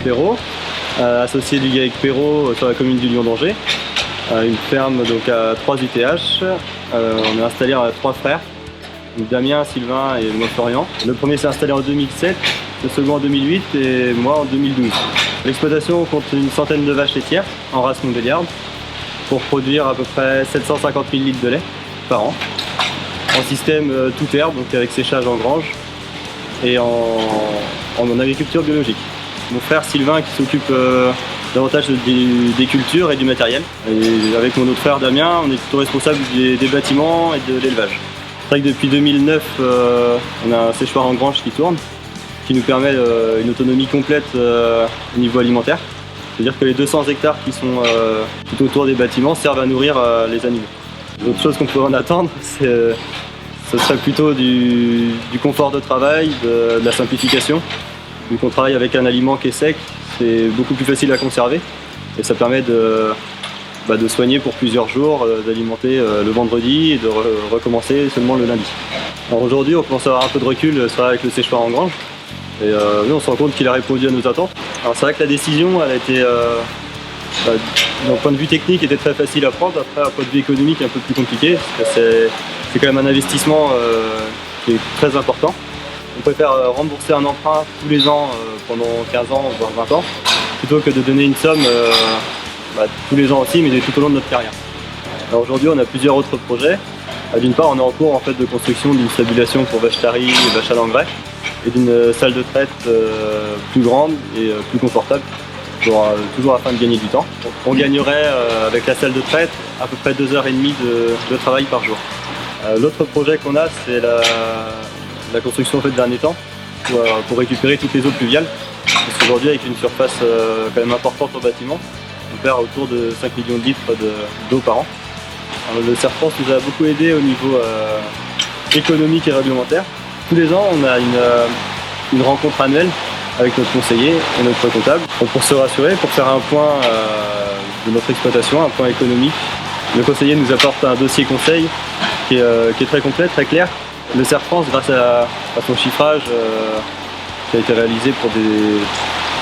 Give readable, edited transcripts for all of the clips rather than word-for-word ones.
Perrault, associé du GAEC Perrault sur la commune du Lion d'Angers. Une ferme donc à 3 UTH. On est installé à 3 frères, donc Damien, Sylvain et moi Florian. Le premier s'est installé en 2007, le second en 2008 et moi en 2012. L'exploitation compte une centaine de vaches laitières en race Montbéliarde pour produire à peu près 750 000 litres de lait par an, en système tout herbe, donc avec séchage en grange et en agriculture biologique. Mon frère Sylvain qui s'occupe davantage des cultures et du matériel. Et avec mon autre frère Damien, on est plutôt responsable des bâtiments et de l'élevage. C'est vrai que depuis 2009, on a un séchoir en grange qui tourne, qui nous permet une autonomie complète au niveau alimentaire. C'est-à-dire que les 200 hectares qui sont tout autour des bâtiments servent à nourrir les animaux. L'autre chose qu'on peut en attendre, ce serait plutôt du confort de travail, de la simplification. Vu qu'on travaille avec un aliment qui est sec, c'est beaucoup plus facile à conserver et ça permet de soigner pour plusieurs jours, d'alimenter le vendredi et de recommencer seulement le lundi. Alors aujourd'hui, on commence à avoir un peu de recul avec le séchoir en grange et nous, on se rend compte qu'il a répondu à nos attentes. Alors c'est vrai que la décision, elle a été, d'un point de vue technique, était très facile à prendre. Après, d'un point de vue économique, un peu plus compliqué. C'est quand même un investissement qui est très important. On préfère rembourser un emprunt tous les ans pendant 15 ans, voire 20 ans, plutôt que de donner une somme tous les ans aussi, mais tout au long de notre carrière. Alors aujourd'hui, on a plusieurs autres projets. D'une part, on est en cours en fait, de construction d'une stabulation pour vaches taries et vaches à l'engrais et d'une salle de traite plus grande et plus confortable, toujours afin de gagner du temps. On gagnerait avec la salle de traite à peu près 2h30 de travail par jour. L'autre projet qu'on a, c'est la construction en fait, d'un étang pour récupérer toutes les eaux pluviales. Parce qu'aujourd'hui, avec une surface quand même importante au bâtiment, on perd autour de 5 millions de litres d'eau par an. Alors, le CERFRANS nous a beaucoup aidé au niveau économique et réglementaire. Tous les ans, on a une rencontre annuelle avec notre conseiller et notre comptable pour se rassurer, pour faire un point de notre exploitation, un point économique. Le conseiller nous apporte un dossier conseil qui est très complet, très clair. Le CERFRANS, grâce à son chiffrage qui a été réalisé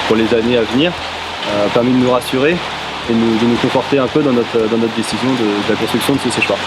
pour les années à venir, a permis de nous rassurer et de nous conforter un peu dans notre décision de la construction de ce séchoir.